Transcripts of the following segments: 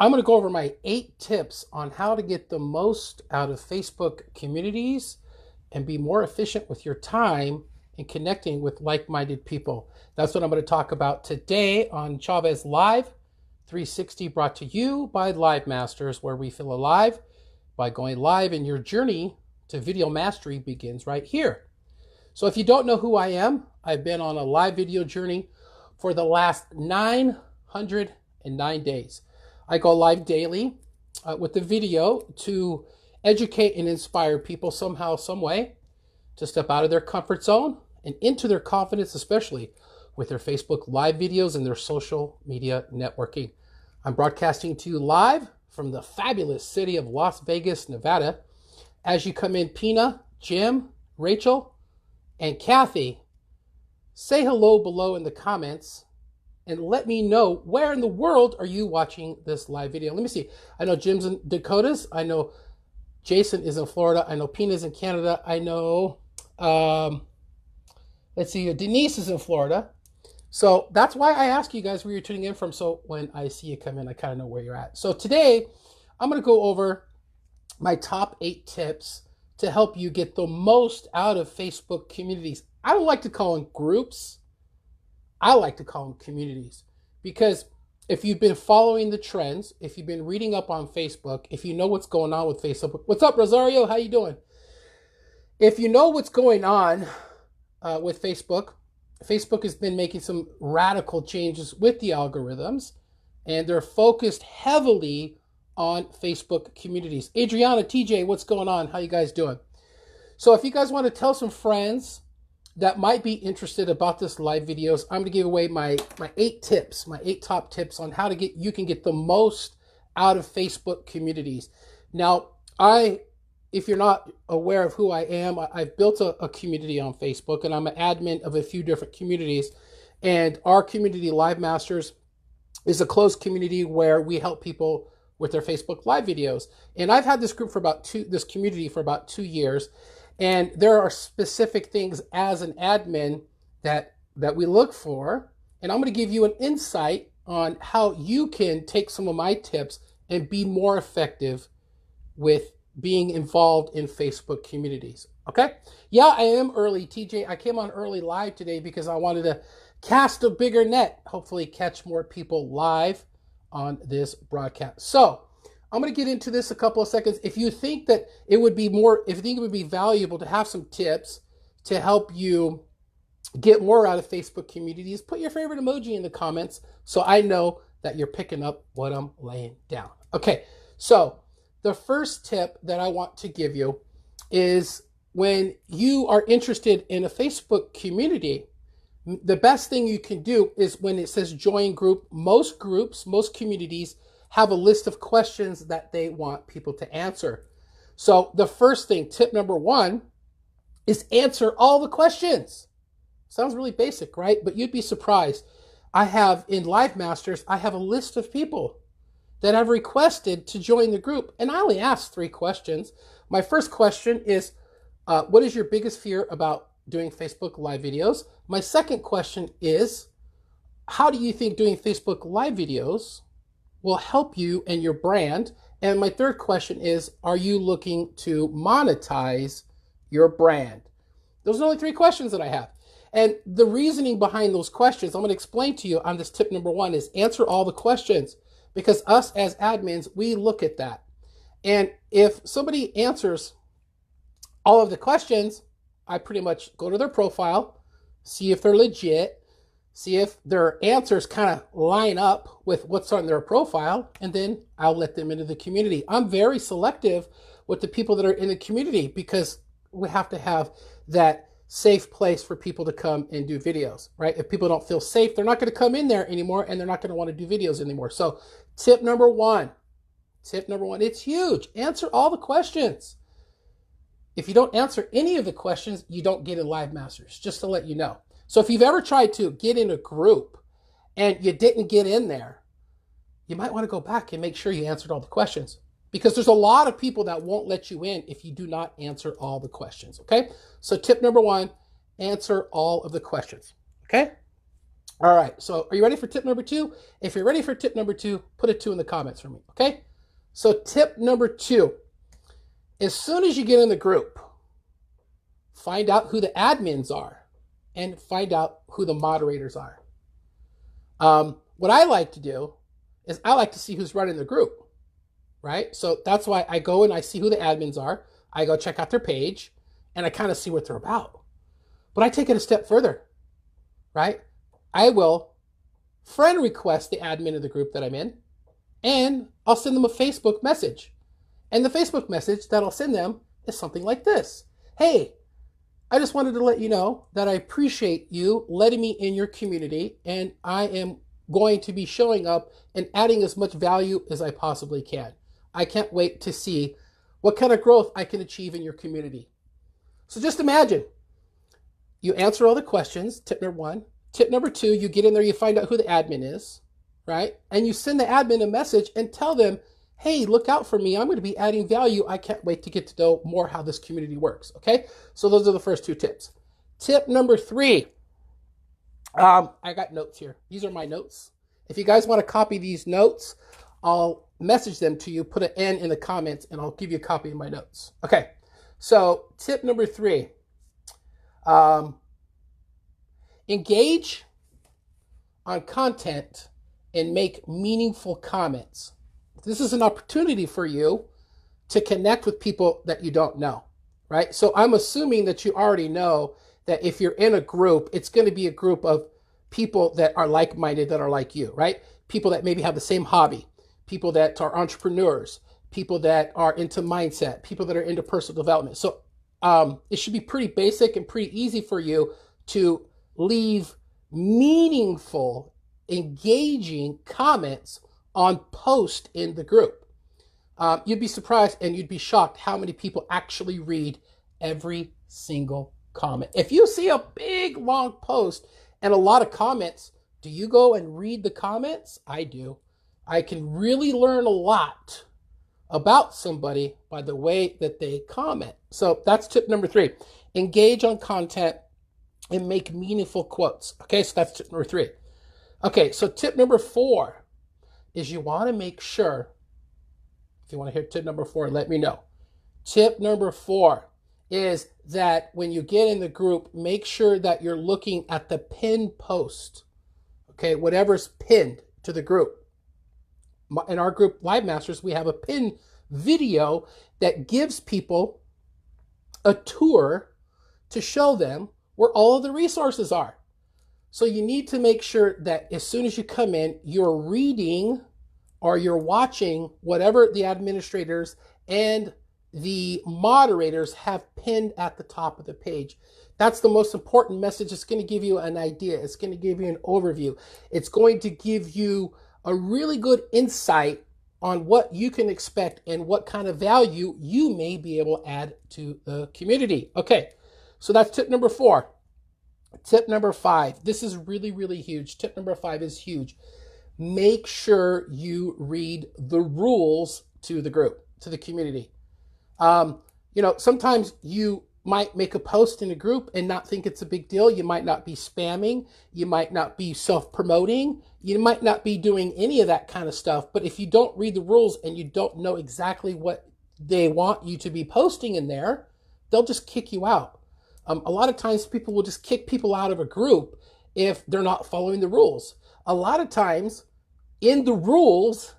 I'm going to go over my 8 tips on how to get the most out of Facebook communities and be more efficient with your time in connecting with like-minded people. That's what I'm going to talk about today on Chavez Live 360, brought to you by Livemasters, where we feel alive by going live, and your journey to video mastery begins right here. So if you don't know who I am, I've been on a live video journey for the last 909 days. I go live daily with the video to educate and inspire people somehow, some way, to step out of their comfort zone and into their confidence, especially with their Facebook live videos and their social media networking. I'm broadcasting to you live from the fabulous city of Las Vegas, Nevada. As you come in, Pina, Jim, Rachel, and Kathy, say hello below in the comments and let me know where in the world are you watching this live video. Let me see. I know Jim's in Dakotas. I know Jason is in Florida. I know Pina's in Canada. I know, let's see, Denise is in Florida. So that's why I ask you guys where you're tuning in from. So when I see you come in, I kind of know where you're at. So today, I'm going to go over my top 8 tips to help you get the most out of Facebook communities. I don't like to call them groups. I like to call them communities, because if you've been following the trends, if you've been reading up on Facebook, if you know what's going on with Facebook, what's up, Rosario? How you doing? If you know what's going on with Facebook, Facebook has been making some radical changes with the algorithms, and they're focused heavily on Facebook communities. Adriana, TJ, what's going on? How you guys doing? So if you guys want to tell some friends that might be interested about this live videos, I'm going to give away my 8 tips, my 8 top tips on how to you can get the most out of Facebook communities. Now, if you're not aware of who I am, I've built a community on Facebook, and I'm an admin of a few different communities. And our community, Livemasters, is a closed community where we help people with their Facebook live videos. And I've had this group for this community for about 2 years. And there are specific things as an admin that we look for. And I'm going to give you an insight on how you can take some of my tips and be more effective with being involved in Facebook communities. Okay? Yeah, I am early, TJ. I came on early live today because I wanted to cast a bigger net, hopefully catch more people live on this broadcast. So I'm going to get into this a couple of seconds. If you think that it would be valuable to have some tips to help you get more out of Facebook communities, put your favorite emoji in the comments so I know that you're picking up what I'm laying down. Okay, so the first tip that I want to give you is, when you are interested in a Facebook community, the best thing you can do is when it says join group. Most groups, most communities have a list of questions that they want people to answer. So the first thing, tip number 1, is answer all the questions. Sounds really basic, right? But you'd be surprised. I have in Livemasters, I have a list of people that have requested to join the group, and I only asked 3 questions. My first question is, what is your biggest fear about doing Facebook live videos? My second question is, how do you think doing Facebook live videos will help you and your brand? And my third question is, are you looking to monetize your brand? Those are the only 3 questions that I have. And the reasoning behind those questions, I'm going to explain to you on this tip number 1, is answer all the questions, because us as admins, we look at that. And if somebody answers all of the questions, I pretty much go to their profile, see if they're legit, see if their answers kind of line up with what's on their profile, and then I'll let them into the community. I'm very selective with the people that are in the community, because we have to have that safe place for people to come and do videos, right? If people don't feel safe, they're not going to come in there anymore, and they're not going to want to do videos anymore. So tip number 1, it's huge. Answer all the questions. If you don't answer any of the questions, you don't get in Livemasters, just to let you know. So if you've ever tried to get in a group and you didn't get in there, you might want to go back and make sure you answered all the questions, because there's a lot of people that won't let you in if you do not answer all the questions, okay? So tip number 1, answer all of the questions, okay? All right, so are you ready for tip number 2? If you're ready for tip number 2, put a 2 in the comments for me, okay? So tip number 2, as soon as you get in the group, find out who the admins are and find out who the moderators are. What I like to do is I like to see who's running the group, right? So that's why I go and I see who the admins are. I go check out their page and I kind of see what they're about. But I take it a step further, right? I will friend request the admin of the group that I'm in, and I'll send them a Facebook message. And the Facebook message that I'll send them is something like this. Hey, I just wanted to let you know that I appreciate you letting me in your community, and I am going to be showing up and adding as much value as I possibly can. I can't wait to see what kind of growth I can achieve in your community. So just imagine, you answer all the questions, tip number 1. Tip number 2, you get in there, you find out who the admin is, right? And you send the admin a message and tell them, hey, look out for me. I'm going to be adding value. I can't wait to get to know more how this community works, okay? So those are the first 2 tips. Tip number 3, I got notes here. These are my notes. If you guys want to copy these notes, I'll message them to you, put an N in the comments, and I'll give you a copy of my notes. Okay, so tip number 3, engage on content and make meaningful comments. This is an opportunity for you to connect with people that you don't know, right? So I'm assuming that you already know that if you're in a group, it's going to be a group of people that are like-minded, that are like you, right? People that maybe have the same hobby, people that are entrepreneurs, people that are into mindset, people that are into personal development. So it should be pretty basic and pretty easy for you to leave meaningful, engaging comments on post in the group. You'd be surprised and you'd be shocked how many people actually read every single comment. If you see a big long post and a lot of comments, do you go and read the comments? I do. I can really learn a lot about somebody by the way that they comment. So that's tip number 3. Engage on content and make meaningful quotes. Okay, so that's tip number 3. Okay, so tip number 4 is you want to make sure, if you want to hear tip number 4, let me know. Tip number 4 is that when you get in the group, make sure that you're looking at the pinned post. Okay, whatever's pinned to the group. In our group, Livemasters, we have a pinned video that gives people a tour to show them where all of the resources are. So you need to make sure that as soon as you come in, you're reading or you're watching whatever the administrators and the moderators have pinned at the top of the page. That's the most important message. It's going to give you an idea. It's going to give you an overview. It's going to give you a really good insight on what you can expect and what kind of value you may be able to add to the community. Okay, so that's tip number 4. Tip number 5. This is really, really huge. Tip number 5 is huge. Make sure you read the rules to the group, to the community. Sometimes you might make a post in a group and not think it's a big deal. You might not be spamming. You might not be self-promoting. You might not be doing any of that kind of stuff. But if you don't read the rules and you don't know exactly what they want you to be posting in there, they'll just kick you out. A lot of times people will just kick people out of a group if they're not following the rules. A lot of times in the rules,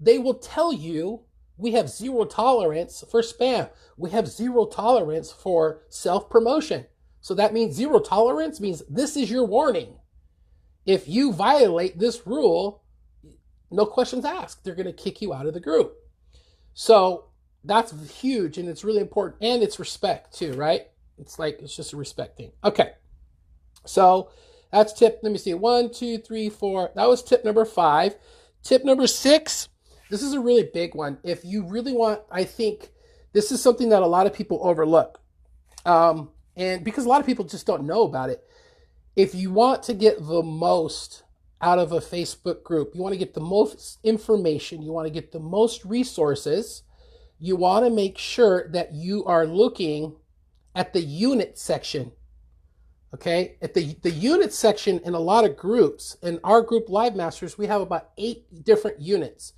they will tell you we have 0 tolerance for spam. We have 0 tolerance for self-promotion. So that means 0 tolerance means this is your warning. If you violate this rule, no questions asked. They're going to kick you out of the group. So that's huge and it's really important. And it's respect too, right? It's just a respect thing. Okay. So that's tip, let me see, 1, 2, 3, 4. That was tip number 5. Tip number 6. This is a really big one. If you really want, I think this is something that a lot of people overlook. And because a lot of people just don't know about it. If you want to get the most out of a Facebook group, you want to get the most information, you want to get the most resources, you want to make sure that you are looking at the unit section Okay, at the unit section in a lot of groups, in our group Livemasters, we have about 8 different units.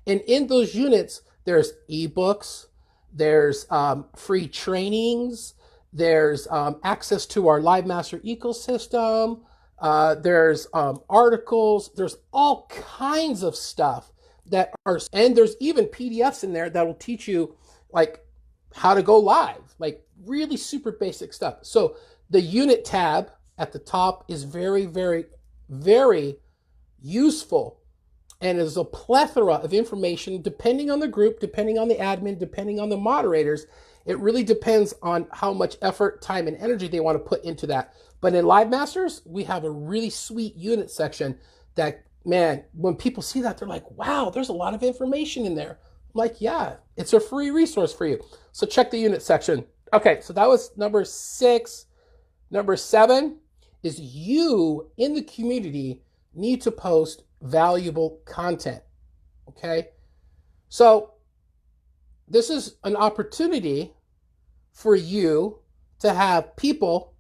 And in those units, there's ebooks, there's free trainings, there's access to our Livemaster ecosystem, there's articles, there's all kinds of stuff that are, and there's even PDFs in there that will teach you like how to go live, like really super basic stuff. So the unit tab at the top is very, very, very useful. And there's a plethora of information depending on the group, depending on the admin, depending on the moderators. It really depends on how much effort, time, and energy they want to put into that. But in Livemasters, we have a really sweet unit section that, man, when people see that, they're like, wow, there's a lot of information in there. I'm like, yeah, it's a free resource for you. So check the unit section. Okay, so that was number 6. Number 7 is you in the community need to post valuable content. Okay, so this is an opportunity for you to have people.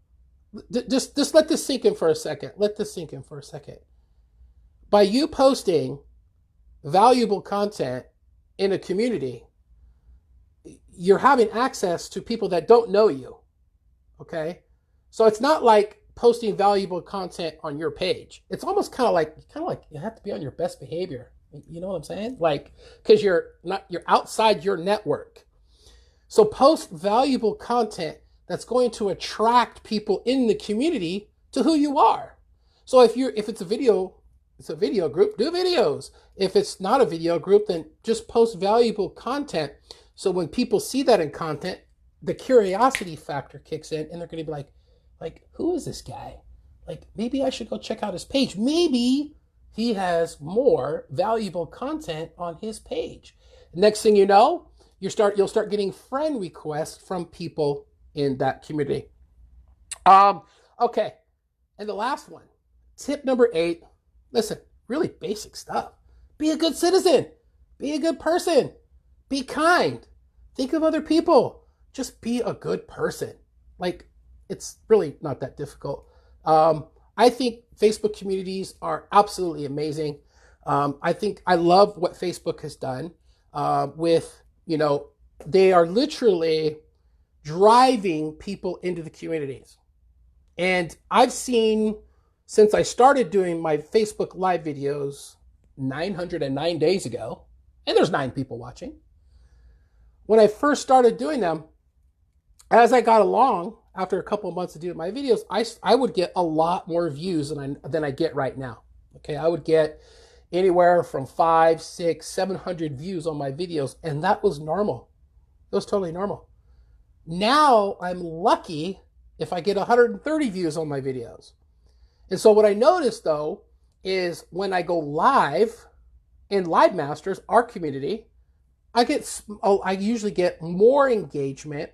Just let this sink in for a second. Let this sink in for a second. By you posting valuable content in a community, you're having access to people that don't know you. Okay, so it's not like posting valuable content on your page. It's almost kind of like you have to be on your best behavior. You know what I'm saying? Like, because you're outside your network. So post valuable content that's going to attract people in the community to who you are. So if it's a video group, do videos. If it's not a video group, then just post valuable content. So when people see that in content, the curiosity factor kicks in and they're going to be like, who is this guy? Like, maybe I should go check out his page. Maybe he has more valuable content on his page. Next thing you know, you'll start getting friend requests from people in that community. Okay. And the last one, tip number 8. Listen, really basic stuff. Be a good citizen. Be a good person. Be kind. Think of other people. Just be a good person. Like, it's really not that difficult. I think Facebook communities are absolutely amazing. I love what Facebook has done with, they are literally driving people into the communities. And I've seen, since I started doing my Facebook live videos 909 days ago, and there's 9 people watching. When I first started doing them, as I got along, after a couple of months of doing my videos, I would get a lot more views than I get right now. Okay, I would get anywhere from 500, 600, 700 views on my videos, and that was normal. It was totally normal. Now I'm lucky if I get 130 views on my videos. And so what I noticed though is when I go live in Livemasters, our community, I usually get more engagement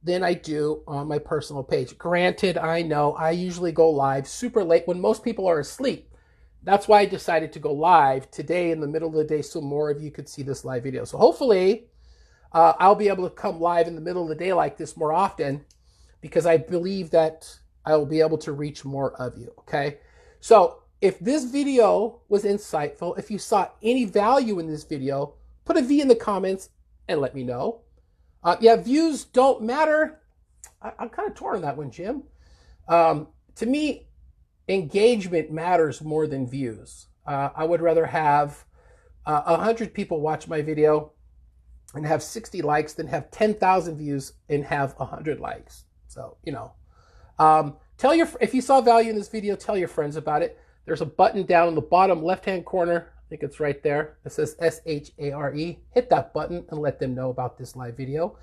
than I do on my personal page. Granted, I know I usually go live super late when most people are asleep. That's why I decided to go live today in the middle of the day so more of you could see this live video. So hopefully I'll be able to come live in the middle of the day like this more often, because I believe that I will be able to reach more of you, okay? So if this video was insightful, if you saw any value in this video, put a V in the comments and let me know. Yeah, views don't matter. I'm kind of torn on that one, Jim. To me, engagement matters more than views. I would rather have 100 people watch my video and have 60 likes than have 10,000 views and have 100 likes. So, if you saw value in this video, tell your friends about it. There's a button down in the bottom left-hand corner. I think it's right there. It says SHARE. Hit that button and let them know about this live video.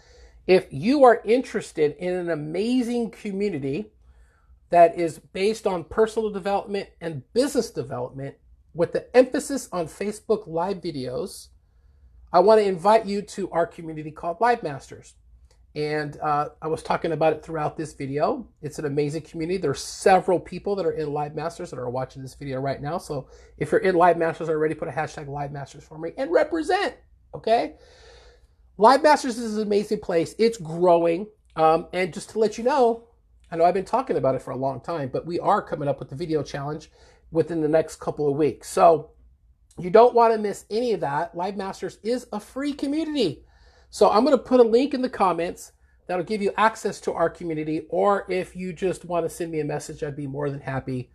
If you are interested in an amazing community that is based on personal development and business development with the emphasis on Facebook live videos, I want to invite you to our community called Livemasters. And I was talking about it throughout this video. It's an amazing community. There's several people that are in Livemasters that are watching this video right now. So if you're in Livemasters already, put a hashtag Livemasters for me and represent, okay? Livemasters is an amazing place. It's growing. And just to let you know, I know I've been talking about it for a long time, but we are coming up with the video challenge within the next couple of weeks. So you don't want to miss any of that. Livemasters is a free community. So I'm going to put a link in the comments that'll give you access to our community. Or if you just want to send me a message, I'd be more than happy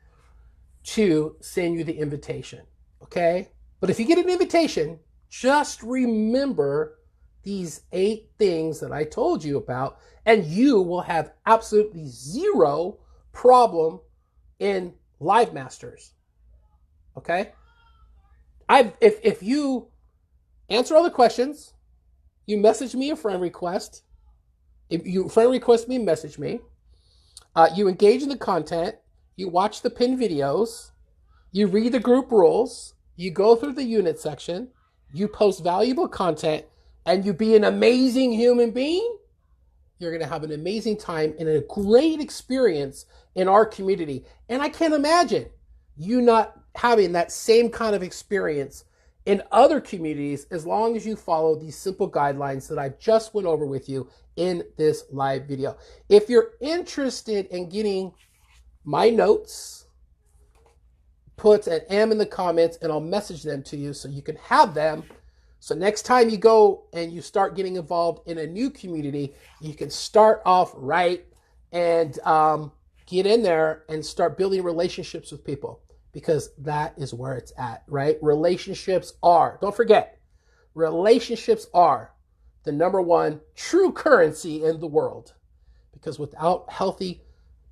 to send you the invitation. Okay? But if you get an invitation, just remember these 8 things that I told you about, and you will have absolutely zero problem in Livemasters. Okay? If you answer all the questions, you message me a friend request. If you friend request me, message me. You engage in the content. You watch the pinned videos. You read the group rules. You go through the unit section. You post valuable content, and you be an amazing human being. You're going to have an amazing time and a great experience in our community. And I can't imagine you not having that same kind of experience in other communities as long as you follow these simple guidelines that I just went over with you in this live video. If you're interested in getting my notes, put an M in the comments and I'll message them to you so you can have them. So next time you go and you start getting involved in a new community, you can start off right and get in there and start building relationships with people, because that is where it's at, right? Relationships are, don't forget, relationships are the #1 true currency in the world, because without healthy,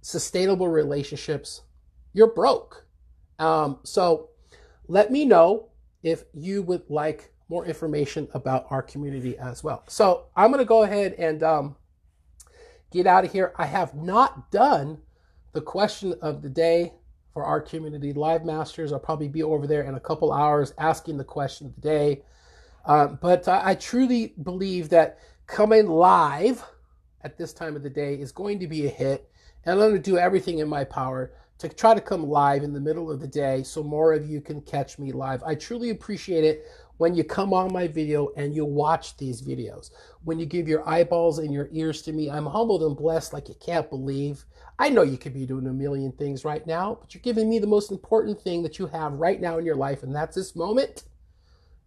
sustainable relationships, you're broke. So let me know if you would like more information about our community as well. So I'm going to go ahead and get out of here. I have not done the question of the day for our community. Livemasters, I'll probably be over there in a couple hours asking the question of the day. But I truly believe that coming live at this time of the day is going to be a hit. And I'm going to do everything in my power to try to come live in the middle of the day so more of you can catch me live. I truly appreciate it when you come on my video and you watch these videos. When you give your eyeballs and your ears to me, I'm humbled and blessed like you can't believe. I know you could be doing a million things right now, but you're giving me the most important thing that you have right now in your life, and that's this moment.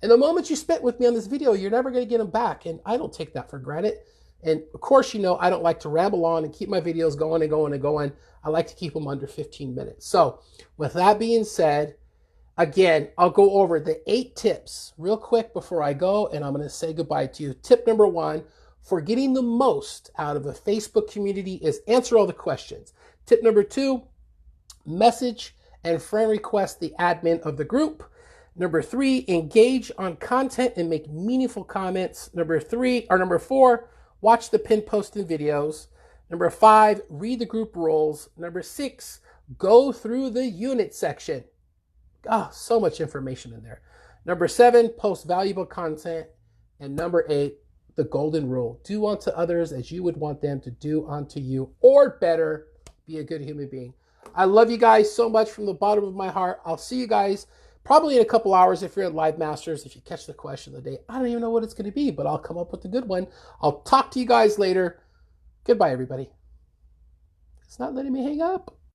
And the moments you spent with me on this video, you're never going to get them back, and I don't take that for granted. And of course, you know, I don't like to ramble on and keep my videos going and going and going. I like to keep them under 15 minutes. So with that being said, again, I'll go over the 8 tips real quick before I go, and I'm going to say goodbye to you. Tip #1 for getting the most out of a Facebook community is answer all the questions. Tip #2, message and friend request the admin of the group. #3, engage on content and make meaningful comments. #4, watch the pinned post and videos. #5, read the group rules. #6, go through the unit section. So much information in there. #7, post valuable content. And #8, the golden rule. Do unto others as you would want them to do unto you, or better, be a good human being. I love you guys so much from the bottom of my heart. I'll see you guys probably in a couple hours if you're at Livemasters. If you catch the question of the day, I don't even know what it's going to be, but I'll come up with a good one. I'll talk to you guys later. Goodbye, everybody. It's not letting me hang up.